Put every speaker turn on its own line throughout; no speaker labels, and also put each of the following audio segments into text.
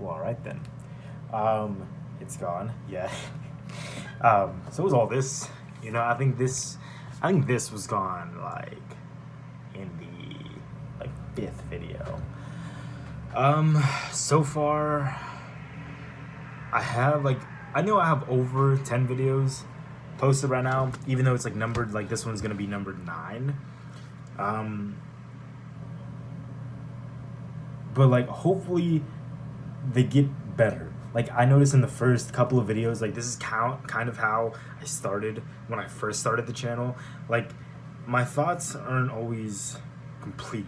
Well, all right then. It's gone. Yeah. So was all this. I think this was gone like in the fifth video. So far, I know I have over 10 videos posted right now, even though it's like numbered. Like this one's gonna be numbered 9. But like hopefully they get better. Like I noticed in the first couple of videos, like this is kind of how I started when I first started the channel. Like my thoughts aren't always complete,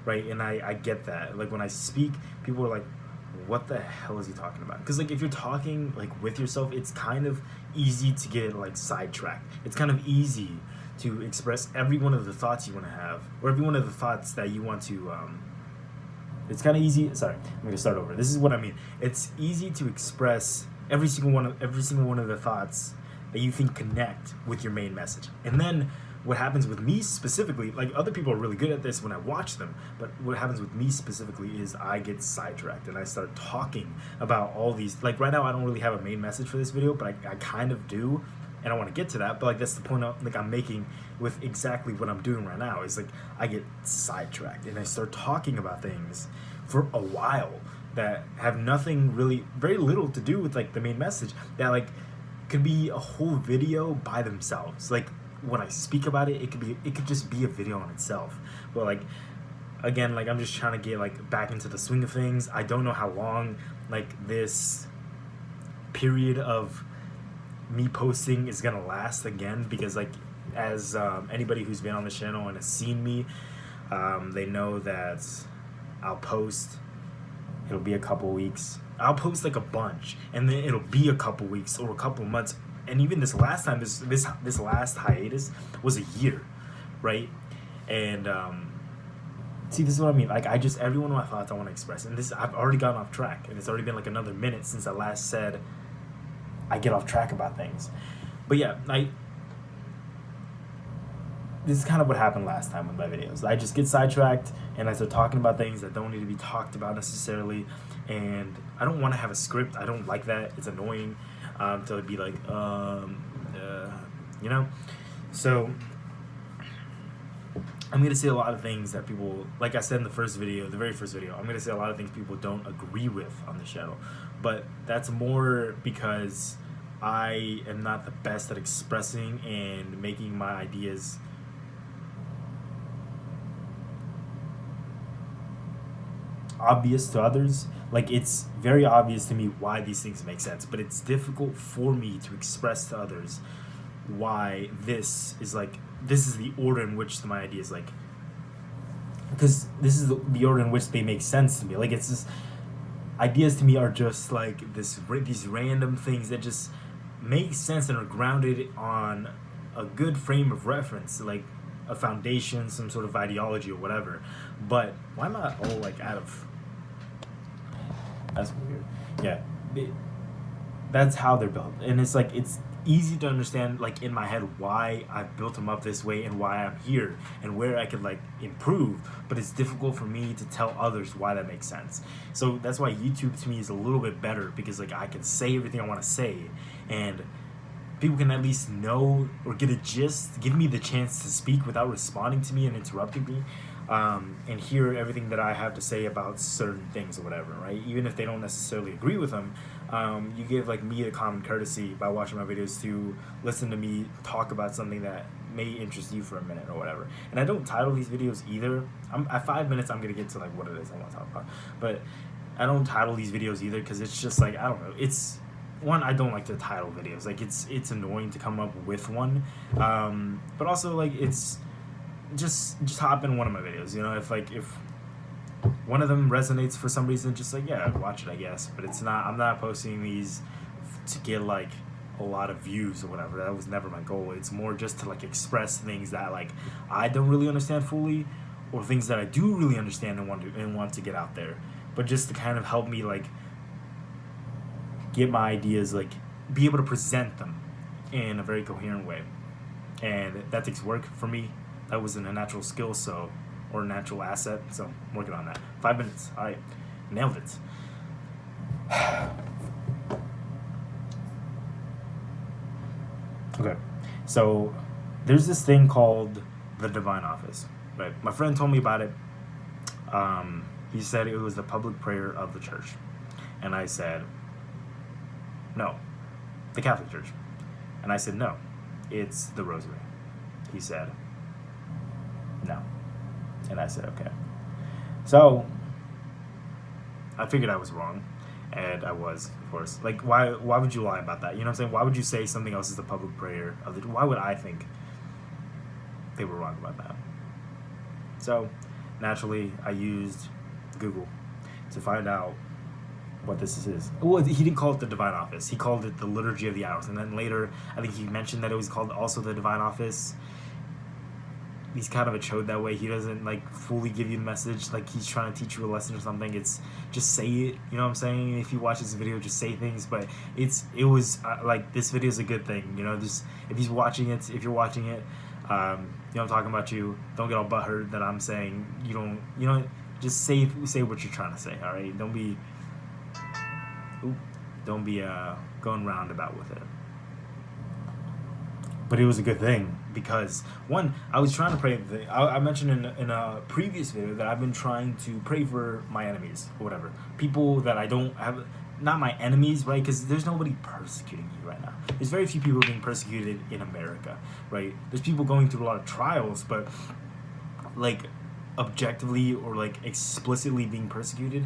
right? And I get that. Like when I speak, people are like, what the hell is he talking about? Because like if you're talking like with yourself, it's kind of easy to get like sidetracked. It's kind of easy to express every one of the thoughts you want to have, or every one of the thoughts that you want to it's kind of easy. Sorry, I'm gonna start over. This is what I mean. It's easy to express every single one of the thoughts that you think connect with your main message. And then what happens with me specifically, like other people are really good at this when I watch them, but what happens with me specifically is I get sidetracked and I start talking about all these. Like right now, I don't really have a main message for this video, but I kind of do. And I want to get to that, but like that's the point I'm making with exactly what I'm doing right now. Is like I get sidetracked and I start talking about things for a while that have nothing really, very little to do with like the main message, that like could be a whole video by themselves. Like when I speak about it, it could just be a video on itself. But like again, like I'm just trying to get like back into the swing of things. I don't know how long like this period of me posting is gonna last again, because like as anybody who's been on the channel and has seen me, they know that I'll post, it'll be a couple weeks, I'll post like a bunch, and then it'll be a couple weeks or a couple months, and even this last time, this last hiatus was a year, right? And see, this is what I mean. Like every one of my thoughts I want to express, and this, I've already gotten off track, and it's already been like another minute since I last said I get off track about things. But yeah, this is kind of what happened last time with my videos. I just get sidetracked and I start talking about things that don't need to be talked about necessarily, and I don't want to have a script. I don't like that. It's annoying to be like, you know? So I'm going to say a lot of things that people, like I said in the very first video, I'm going to say a lot of things people don't agree with on the channel. But that's more because I am not the best at expressing and making my ideas obvious to others. Like it's very obvious to me why these things make sense, but it's difficult for me to express to others why this is the order in which my ideas, like, because this is the order in which they make sense to me. Like it's just, ideas to me are just like these random things that just make sense and are grounded on a good frame of reference, like a foundation, some sort of ideology or whatever. But why am I all like out of? That's weird. Yeah, that's how they're built, and it's like it's easy to understand, like in my head, why I've built them up this way and why I'm here and where I could like improve, but it's difficult for me to tell others why that makes sense. So that's why YouTube to me is a little bit better, because like I can say everything I want to say and people can at least know or get a gist, give me the chance to speak without responding to me and interrupting me, and hear everything that I have to say about certain things or whatever, right? Even if they don't necessarily agree with them, you give like me a common courtesy by watching my videos to listen to me talk about something that may interest you for a minute or whatever. And I don't title these videos either. At 5 minutes, I'm gonna get to like what it is I want to talk about, but I don't title these videos either, because it's just like, I don't know, it's one, I don't like to title videos. Like it's annoying to come up with one, but also like it's just hop in one of my videos, you know. If one of them resonates for some reason, just like, yeah, watch it, I guess. But it's not, I'm not posting these to get like a lot of views or whatever. That was never my goal. It's more just to like express things that like I don't really understand fully, or things that I do really understand and want to get out there, but just to kind of help me like get my ideas, like be able to present them in a very coherent way. And that takes work for me. That wasn't a natural skill, or a natural asset, so I'm working on that. 5 minutes, all right, nailed it. Okay, so there's this thing called the Divine Office, right? My friend told me about it. He said it was the public prayer of the church, and I said, no, the Catholic Church, and I said, no, it's the Rosary. He said, no, and I said, okay. So I figured I was wrong, and I was, of course. Like, why would you lie about that? You know what I'm saying? Why would you say something else is the public prayer of the... Why would I think they were wrong about that? So, naturally, I used Google to find out what this is. Well, he didn't call it the Divine Office. He called it the Liturgy of the Hours. And then later, I think he mentioned that it was called also the Divine Office. He's kind of a chode that way. He doesn't like fully give you the message, like he's trying to teach you a lesson or something. It's just say it, you know what I'm saying? If you watch this video, just say things. But it was like, this video is a good thing, you know. Just if you're watching it, you know I'm talking about you. Don't get all butthurt that I'm saying you know, just say what you're trying to say. All right, don't be going roundabout with it. But it was a good thing because, one, I was trying to pray. I mentioned in a previous video that I've been trying to pray for my enemies or whatever. People that I don't have, not my enemies, right? Because there's nobody persecuting you right now. There's very few people being persecuted in America, right? There's people going through a lot of trials, but like objectively or like explicitly being persecuted,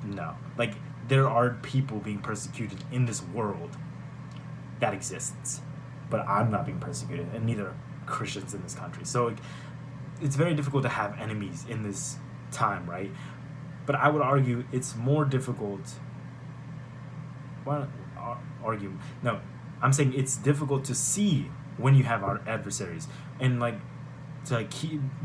no. Like, there are people being persecuted in this world that exists. But I'm not being persecuted, and neither are Christians in this country. So it's very difficult to have enemies in this time, right? But I would argue it's more difficult. Why not argue? No, I'm saying it's difficult to see when you have our adversaries, and like to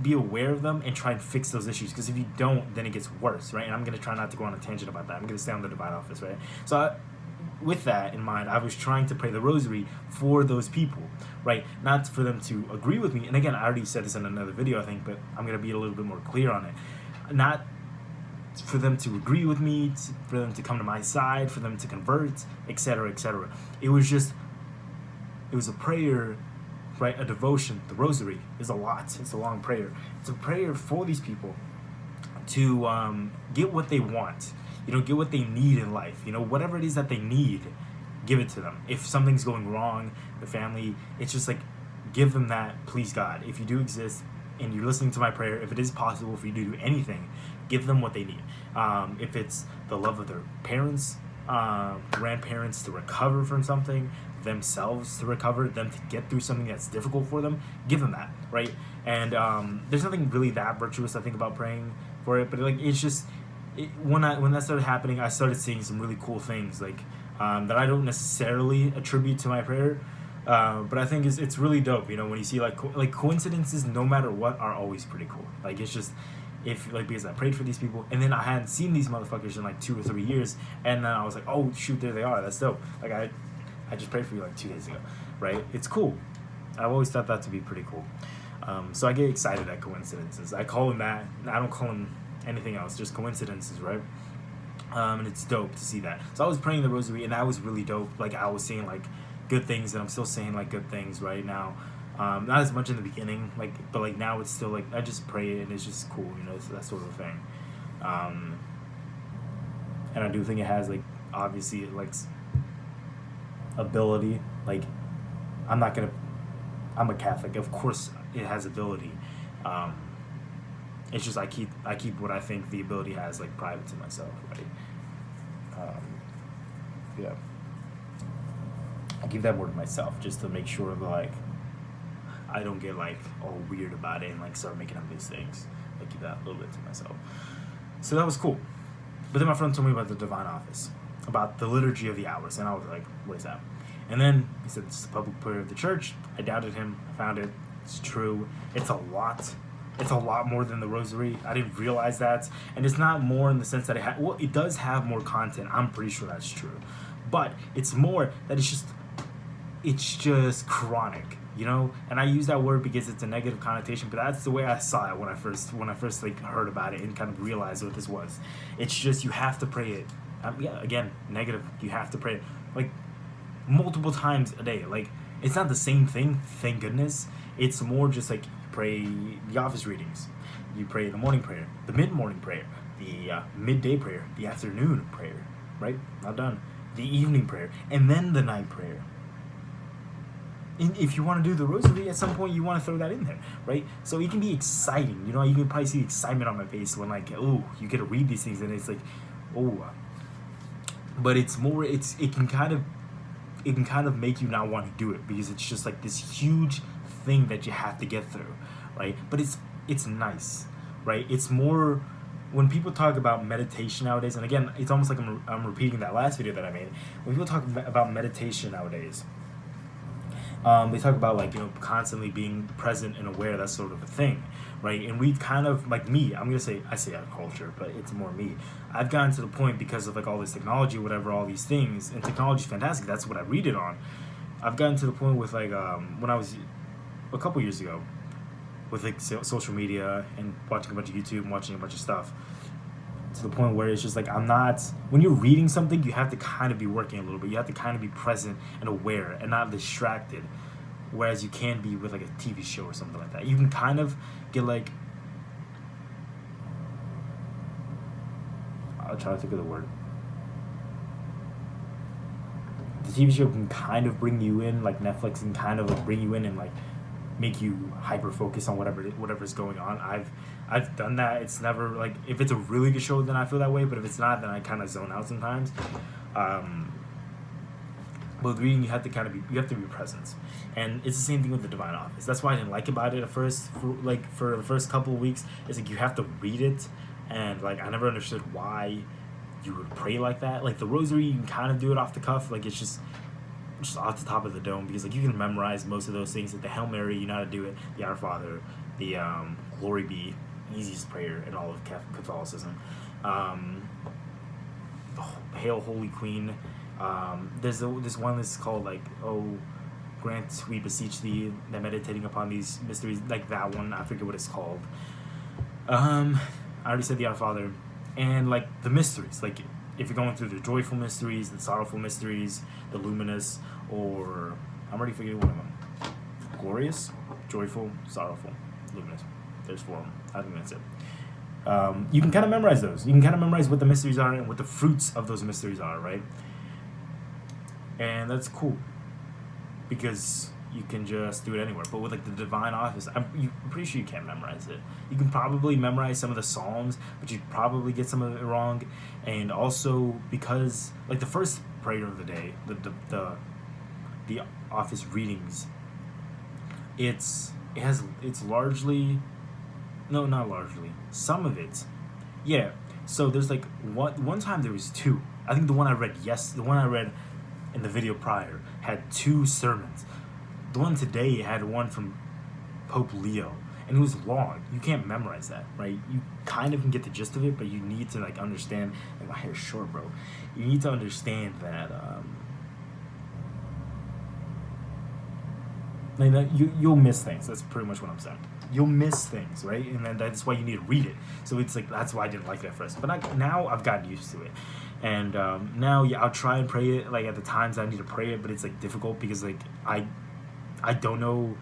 be aware of them and try and fix those issues. Because if you don't, then it gets worse, right? And I'm gonna try not to go on a tangent about that. I'm gonna stay on the Divine Office, right? So with that in mind, I was trying to pray the Rosary for those people, right? Not for them to agree with me. And again, I already said this in another video, I think, but I'm going to be a little bit more clear on it. Not for them to agree with me, for them to come to my side, for them to convert, etc., etc. It was a prayer, right? A devotion. The Rosary is a lot. It's a long prayer. It's a prayer for these people to get what they want. You know, get what they need in life. You know, whatever it is that they need, give it to them. If something's going wrong, the family, it's just like, give them that, please God. If you do exist and you're listening to my prayer, if it is possible for you to do anything, give them what they need. If it's the love of their parents, grandparents to recover from something, themselves to recover, them to get through something that's difficult for them, give them that, right? And there's nothing really that virtuous, I think, about praying for it, but like, it's just... when that started happening, I started seeing some really cool things like that I don't necessarily attribute to my prayer, but I think it's really dope. You know, when you see like coincidences, no matter what, are always pretty cool. Like, it's just because I prayed for these people, and then I hadn't seen these motherfuckers in like 2 or 3 years, and then I was like, oh shoot, there they are. That's dope. Like, I just prayed for you like 2 days ago, right? It's cool. I've always thought that to be pretty cool. So I get excited at coincidences. I call them that. I don't call them anything else, just coincidences, right? And it's dope to see that. So I was praying the Rosary, and that was really dope. Like, I was saying like good things, and I'm still saying like good things right now. Not as much in the beginning, like, but like now it's still like I just pray it, and it's just cool, you know, it's that sort of thing. And I do think it has like obviously like ability. Like, I'm a Catholic, of course it has ability. It's just I keep what I think the ability has like private to myself, right? Yeah, I keep that word to myself just to make sure that like I don't get like all weird about it and like start making up these things. I keep that a little bit to myself. So that was cool. But then my friend told me about the Divine Office, about the Liturgy of the Hours, and I was like, what is that? And then he said, it's the public prayer of the church. I doubted him. I found it. It's true. It's a lot. It's a lot more than the Rosary. I didn't realize that. And it's not more in the sense that it does have more content. I'm pretty sure that's true. But it's more that it's just chronic, you know? And I use that word because it's a negative connotation, but that's the way I saw it when I first like heard about it and kind of realized what this was. It's just, you have to pray it Yeah, again, negative. You have to pray like multiple times a day. Like, it's not the same thing, thank goodness. It's more just like you pray the office readings, you pray the morning prayer, the mid-morning prayer, the midday prayer, the afternoon prayer, right? Not done. The evening prayer, and then the night prayer. And if you want to do the rosary, at some point you want to throw that in there, right? So it can be exciting. You know, you can probably see excitement on my face when, like, oh, you get to read these things, and it's like, oh. But it's more, it can kind of make you not want to do it, because it's just like this huge thing that you have to get through, right? But it's nice, right? It's more, when people talk about meditation nowadays, and again, it's almost like I'm repeating that last video that I made. When people talk about meditation nowadays, they talk about, like, you know, constantly being present and aware, that sort of a thing, right? And we've kind of, like, me, I say our culture, but it's more me. I've gotten to the point, because of, like, all this technology, whatever, all these things, and technology's fantastic, that's what I read it on. I've gotten to the point with, like, when I was a couple years ago, with, like, social media and watching a bunch of YouTube and watching a bunch of stuff, to the point where it's just like, when you're reading something, you have to kind of be working a little bit. You have to kind of be present and aware and not distracted, whereas you can be with, like, a TV show or something like that. You can kind of get, like, I'll try to think of the word. The TV show can kind of bring you in, like Netflix can kind of, like, bring you in and, like, make you hyper focus on whatever's going on. I've done that. It's never, like, if it's a really good show, then I feel that way, but if it's not, then I kind of zone out sometimes. But with reading, you have to be present, and it's the same thing with the Divine Office. That's why I didn't like about it at first. For the first couple of weeks, it's like you have to read it, and, like, I never understood why you would pray like that. Like, the Rosary, you can kind of do it off the cuff, like, it's just off the top of the dome, because, like, you can memorize most of those things. Like the Hail Mary, you know how to do it. The Our Father, the Glory Be, easiest prayer in all of Catholicism. Hail Holy Queen. There's this one that's called, like, oh, grant we beseech thee, that meditating upon these mysteries, like that one. I forget what it's called. I already said the Our Father, and, like, the mysteries, like, if you're going through the joyful mysteries, the sorrowful mysteries, the luminous, or I'm already forgetting one of them. Glorious, joyful, sorrowful, luminous. There's 4 of them. I think that's it. You can kind of memorize those. You can kind of memorize what the mysteries are and what the fruits of those mysteries are, right? And that's cool, because you can just do it anywhere. But with, like, the Divine Office, I'm pretty sure you can't memorize it. You can probably memorize some of the Psalms, but you'd probably get some of it wrong. And also, because, like, the first prayer of the day, the office readings, it's largely, no, not largely, some of it, yeah. So there's, like, one time there was 2. I think the one I read in the video prior had 2 sermons. The one today had one from Pope Leo, and it was long. You can't memorize that, right? You kind of can get the gist of it, but you need to, like, understand. Like, my hair's short, bro. You need to understand that, like, you'll miss things. That's pretty much what I'm saying. You'll miss things, right? And then that's why you need to read it. So it's like, that's why I didn't like it at first. But now I've gotten used to it. And now, yeah, I'll try and pray it, like, at the times I need to pray it, but it's, like, difficult, because, like, I don't know,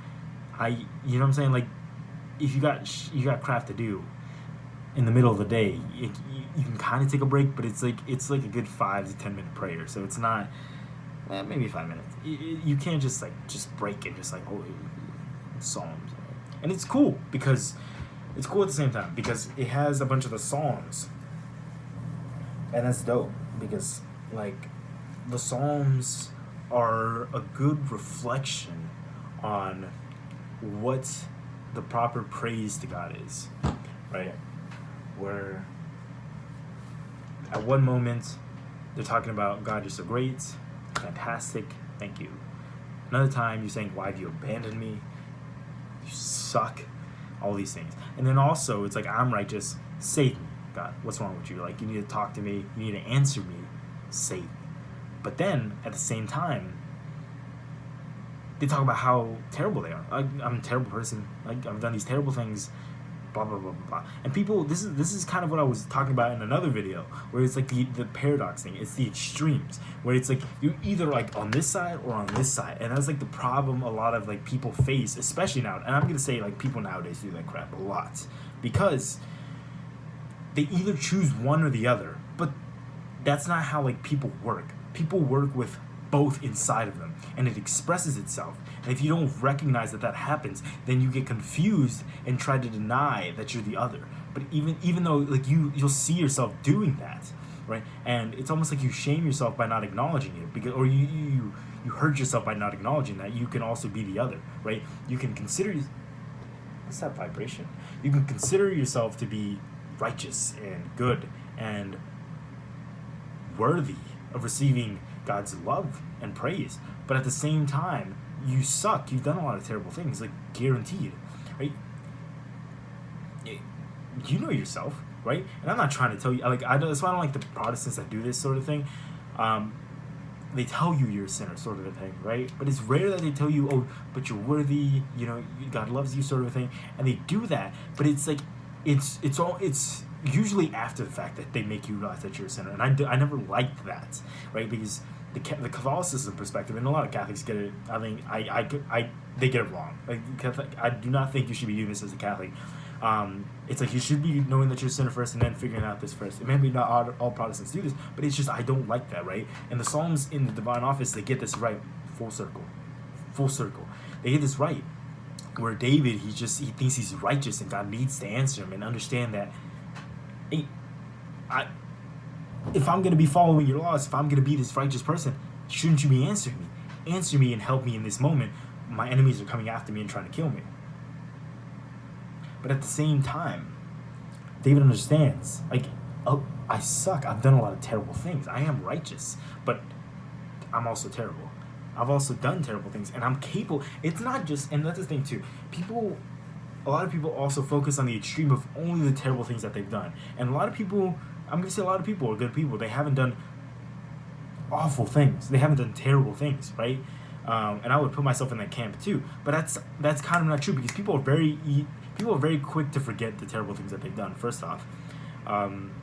you know what I'm saying? Like, if you got crap to do in the middle of the day, you can kind of take a break, but it's like a good 5 to 10 minute prayer. So it's not, maybe 5 minutes. You can't just break it, just like, oh, Psalms. And it's cool, because it's cool at the same time, because it has a bunch of the Psalms, and that's dope, because, like, the Psalms are a good reflection on what the proper praise to God is, right? Where at one moment they're talking about, God, you're so great, fantastic, thank you. Another time you're saying, why have you abandoned me? You suck. All these things. And then also it's like, I'm righteous, save me, God. What's wrong with you? Like, you need to talk to me, you need to answer me, save me. But then at the same time, they talk about how terrible they are. I'm a terrible person. Like, I've done these terrible things. blah blah blah blah blah. And people, this is kind of what I was talking about in another video, where it's like the paradox thing. It's the extremes, where it's like you're either like on this side or on this side, and that's like the problem a lot of like people face, especially now. And I'm gonna say like people nowadays do that crap a lot, because they either choose one or the other. But that's not how like people work. People work with both inside of them, and it expresses itself. And if you don't recognize that happens, then you get confused and try to deny that you're the other. But even though like you'll see yourself doing that, right? And it's almost like you shame yourself by not acknowledging it, because or you hurt yourself by not acknowledging that you can also be the other, right? You can consider, what's that vibration? You can consider yourself to be righteous and good and worthy of receiving God's love and praise, but at the same time you suck. You've done a lot of terrible things, like guaranteed, right? You know yourself, right? And I'm not trying to tell you, like, that's why I don't like the Protestants that do this sort of thing. They tell you you're a sinner, sort of a thing, right? But it's rare that they tell you, oh, but you're worthy, you know, God loves you, sort of a thing. And they do that, but it's like it's usually after the fact that they make you realize that you're a sinner. And I never liked that, right? Because the Catholicism perspective, and a lot of Catholics get it. I think they get it wrong. Like I do not think you should be doing this as a Catholic. It's like you should be knowing that you're a sinner first, and then figuring out this first. It may be not all Protestants do this, but it's just I don't like that, right? And the Psalms in the Divine Office, they get this right, full circle. They get this right, where David he thinks he's righteous, and God needs to answer him and understand that. Hey, if I'm going to be following your laws, if I'm going to be this righteous person, shouldn't you be answering me? Answer me and help me in this moment. My enemies are coming after me and trying to kill me. But at the same time, David understands, like, oh, I suck. I've done a lot of terrible things. I am righteous, but I'm also terrible. I've also done terrible things, and I'm capable. It's not just, and that's the thing too, a lot of people also focus on the extreme of only the terrible things that they've done. And a lot of people, I'm going to say a lot of people are good people. They haven't done awful things. They haven't done terrible things, right? And I would put myself in that camp too. But that's kind of not true, because people are very quick to forget the terrible things that they've done, first off.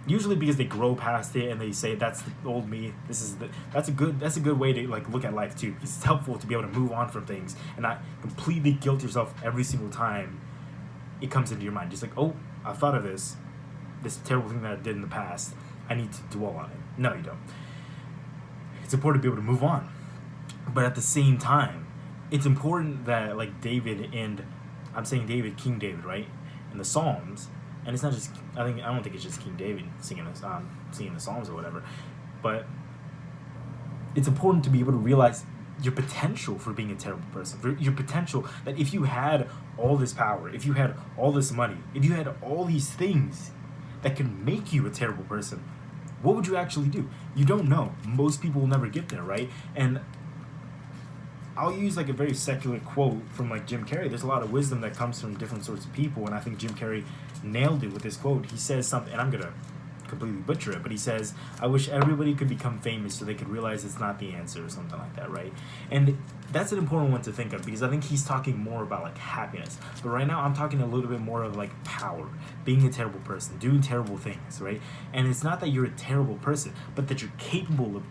Usually because they grow past it and they say that's the old me. That's a good way to like look at life too. Because it's helpful to be able to move on from things and not completely guilt yourself every single time it comes into your mind. Just like, oh, I thought of this terrible thing that I did in the past. I need to dwell on it. No, you don't. It's important to be able to move on. But at the same time, it's important that like David, and I'm saying David, King David, right? In the Psalms, and it's not just I don't think it's just King David singing the Psalms or whatever, but it's important to be able to realize your potential for being a terrible person, for your potential that if you had all this power, if you had all this money, if you had all these things that can make you a terrible person, what would you actually do? You don't know. Most people will never get there, right? And I'll use like a very secular quote from like Jim Carrey. There's a lot of wisdom that comes from different sorts of people, and I think Jim Carrey nailed it with this quote. He says something, and I'm gonna completely butcher it, but he says, I wish everybody could become famous so they could realize it's not the answer, or something like that, right? And that's an important one to think of, because I think he's talking more about like happiness. But right now I'm talking a little bit more of like power, being a terrible person, doing terrible things, right? And it's not that you're a terrible person, but that you're capable of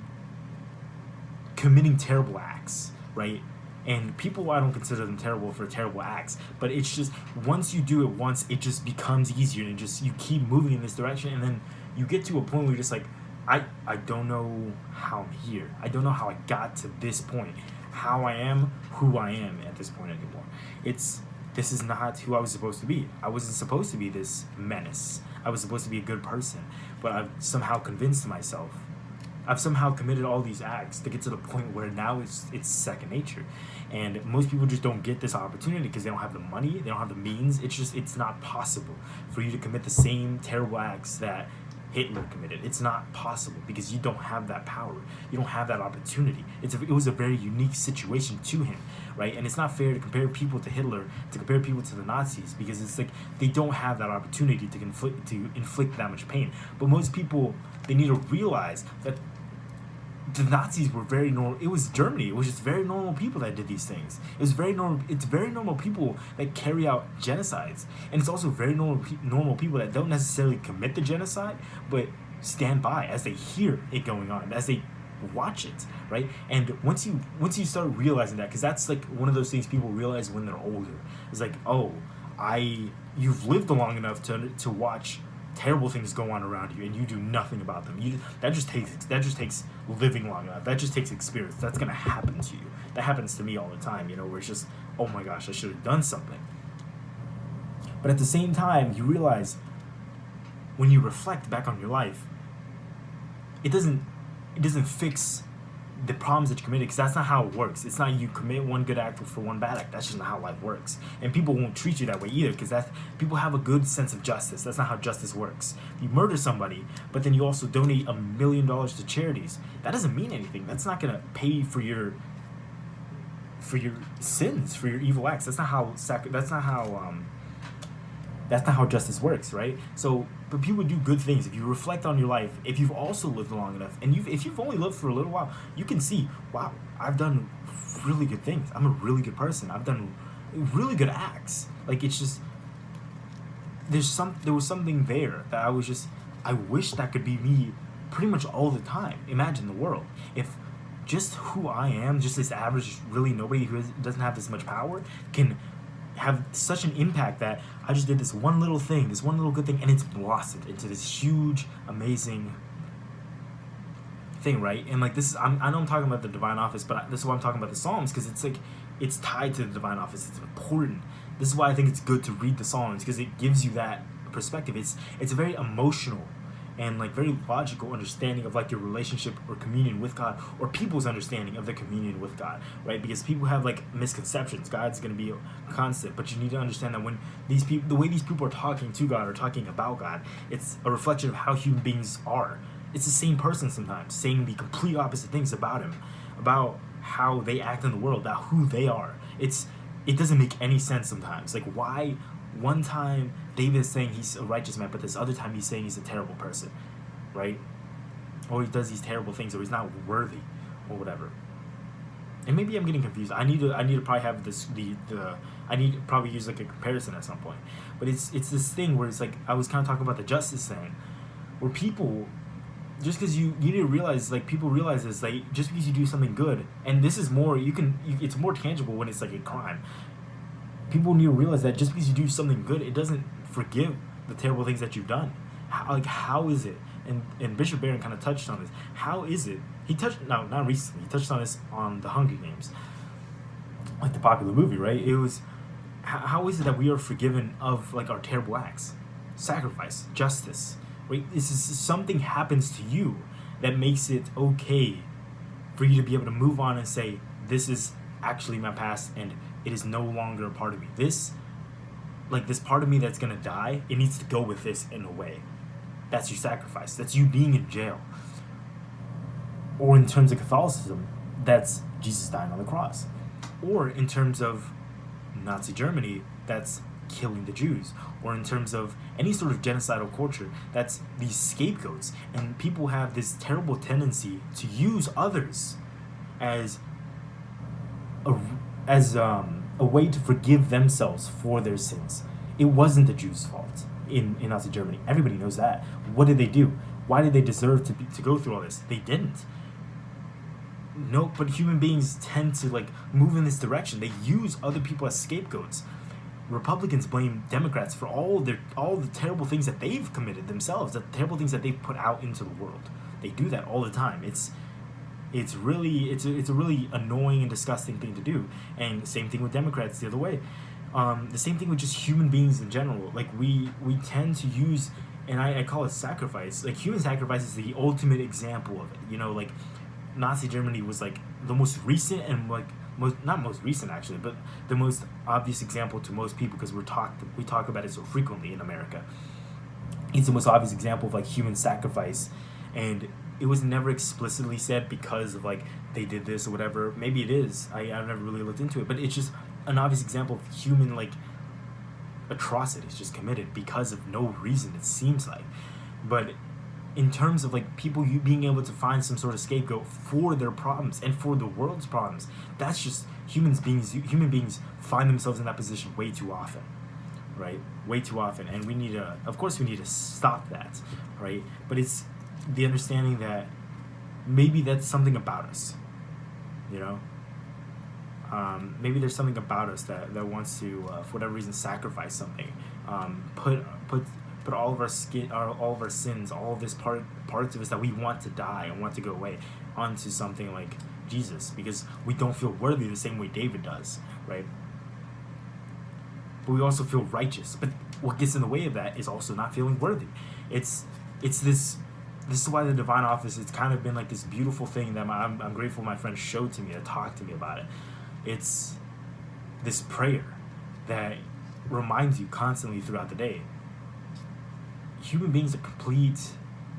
committing terrible acts, right? And people, I don't consider them terrible for terrible acts, but it's just once you do it once, it just becomes easier, and just you keep moving in this direction, and then you get to a point where you're just like, I don't know how I'm here. I don't know how I got to this point, how I am who I am at this point anymore. This is not who I was supposed to be. I wasn't supposed to be this menace. I was supposed to be a good person, but I've somehow convinced myself. I've somehow committed all these acts to get to the point where now it's second nature. And most people just don't get this opportunity because they don't have the money, they don't have the means. It's not possible for you to commit the same terrible acts that Hitler committed. It's not possible because you don't have that power. You don't have that opportunity. It was a very unique situation to him, right? And it's not fair to compare people to Hitler, to compare people to the Nazis, because it's like they don't have that opportunity to inflict that much pain. But most people, they need to realize that the Nazis were very normal. It was Germany. It was just very normal people that did these things. It was very normal. It's very normal people that carry out genocides, and it's also very normal people that don't necessarily commit the genocide, but stand by as they hear it going on, as they watch it, right? And once you start realizing that, because that's like one of those things people realize when they're older. It's like, oh, you've lived long enough to watch terrible things go on around you, and you do nothing about them. That just takes living long enough. That just takes experience. That's gonna happen to you. That happens to me all the time. Where it's just, oh my gosh, I should have done something. But at the same time, you realize when you reflect back on your life, it doesn't fix the problems that you committed, because that's not how it works. It's not you commit one good act for one bad act. That's just not how life works. And people won't treat you that way either, because people have a good sense of justice. That's not how justice works. You murder somebody, but then you also donate $1 million to charities. That doesn't mean anything. That's not gonna pay for your sins, for your evil acts. That's not how justice works, right? So, but people do good things. If you reflect on your life, if you've also lived long enough, and if you've only lived for a little while, you can see, wow, I've done really good things. I'm a really good person. I've done really good acts. Like, it's just, there was something there that I wish that could be me pretty much all the time. Imagine the world. If just who I am, just this average, really nobody who doesn't have this much power, can have such an impact that I just did this one little thing, this one little good thing, and it's blossomed into this huge, amazing thing, right? And like, this is, I know I'm talking about the divine office, but this is why I'm talking about the Psalms, because it's like, it's tied to the divine office. It's important. This is why I think it's good to read the Psalms, because it gives you that perspective. It's a very emotional and like very logical understanding of like your relationship or communion with God, or people's understanding of their communion with God, right? Because people have like misconceptions. God's going to be a constant, but you need to understand that when these people, the way these people are talking to God or talking about God, it's a reflection of how human beings are. It's the same person sometimes saying the complete opposite things about him, about how they act in the world, about who they are. It doesn't make any sense sometimes. Like, why one time David is saying he's a righteous man, but this other time he's saying he's a terrible person, right? Or he does these terrible things, or he's not worthy, or whatever. And maybe I'm getting confused. I need to probably have this I need to probably use like a comparison at some point. But it's this thing where it's like, I was kind of talking about the justice thing, where people, just because you need to realize, like, people realize this, like, just because you do something good, and this is more, it's more tangible when it's like a crime. People need to realize that just because you do something good, it doesn't forgive the terrible things that you've done. How is it? And Bishop Barron kind of touched on this. How is it? Not recently. He touched on this on the Hunger Games, like the popular movie, right? It was, how is it that we are forgiven of like our terrible acts, sacrifice, justice, right? This is, something happens to you that makes it okay for you to be able to move on and say, this is actually my past, and it is no longer a part of me. This part of me that's gonna die, it needs to go with this in a way. That's your sacrifice. That's you being in jail. Or in terms of Catholicism, that's Jesus dying on the cross. Or in terms of Nazi Germany, that's killing the Jews. Or in terms of any sort of genocidal culture, that's these scapegoats. And people have this terrible tendency to use others as a way to forgive themselves for their sins. It wasn't the Jews' fault in Nazi Germany. Everybody knows that. What did they do? Why did they deserve to go through all this? They didn't. No, but human beings tend to like move in this direction. They use other people as scapegoats. Republicans blame Democrats for all the terrible things that they've committed themselves, the terrible things that they've put out into the world. They do that all the time. It's a really annoying and disgusting thing to do. And same thing with Democrats the other way. The same thing with just human beings in general. Like we tend to use, and I call it sacrifice. Like human sacrifice is the ultimate example of it. Like Nazi Germany was like the most recent and like not most recent actually, but the most obvious example to most people, because we talk about it so frequently in America. It's the most obvious example of like human sacrifice, and it was never explicitly said because of like they did this or whatever. Maybe it is. I've never really looked into it, but it's just an obvious example of human like atrocities just committed because of no reason, it seems like. But in terms of like people you being able to find some sort of scapegoat for their problems and for the world's problems. That's just human beings find themselves in that position way too often, right? Way too often. And we need to, of course we need to stop that, right? But it's the understanding that maybe that's something about us, you know? Maybe there's something about us that wants to, for whatever reason, sacrifice something, put all of our all of our sins, all of this parts of us that we want to die and want to go away, onto something like Jesus, because we don't feel worthy the same way David does, right? But we also feel righteous. But what gets in the way of that is also not feeling worthy. It's this. This is why the divine office, it's kind of been like this beautiful thing that I'm grateful my friend showed to me, that talked to me about it. It's this prayer that reminds you constantly throughout the day. Human beings are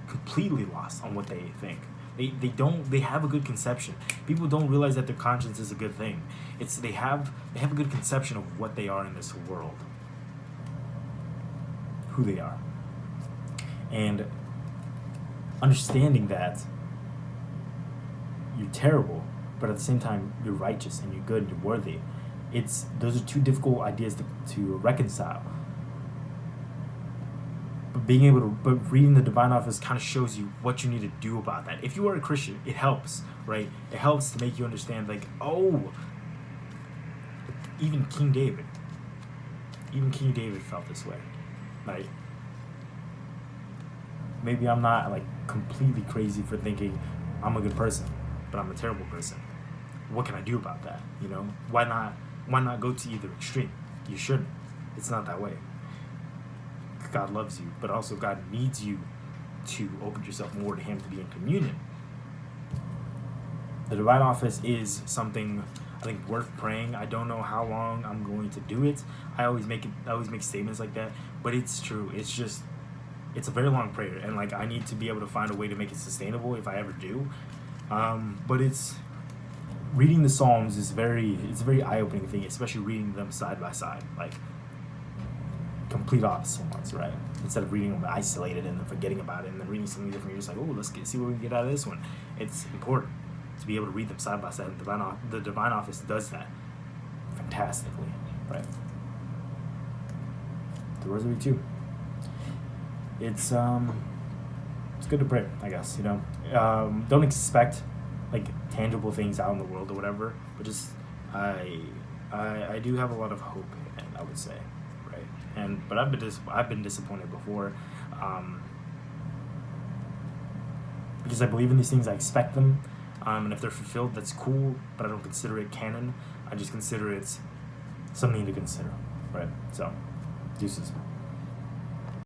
completely lost on what they think. They have a good conception. People don't realize that their conscience is a good thing. They have a good conception of what they are in this world, who they are, and understanding that you're terrible, but at the same time you're righteous and you're good and you're worthy. Those are two difficult ideas to reconcile. But reading the divine office kind of shows you what you need to do about that. If you are a Christian, it helps, right? It helps to make you understand, like, oh, even King David felt this way. Like, maybe I'm not like completely crazy for thinking I'm a good person, but I'm a terrible person. What can I do about that? You know, why not go to either extreme? You shouldn't. It's not that way. God loves you, but also God needs you to open yourself more to Him, to be in communion. The divine office is something I think worth praying. I don't know how long I'm going to do it. I always make statements like that, but it's true. It's a very long prayer, and like I need to be able to find a way to make it sustainable if I ever do. But reading the Psalms it's a very eye-opening thing, especially reading them side by side, like complete opposite ones, right? Instead of reading them isolated and then forgetting about it, and then reading something different, you're just like, oh, let's see what we can get out of this one. It's important to be able to read them side by side. The divine office does that fantastically, right? The Rosary too. It's good to pray, I guess, you know. Don't expect like tangible things out in the world or whatever, but just I do have a lot of hope in it, I would say, right? But I've been disappointed before, because I believe in these things, I expect them, and if they're fulfilled, that's cool. But I don't consider it canon. I just consider it something to consider, right? So, deuces.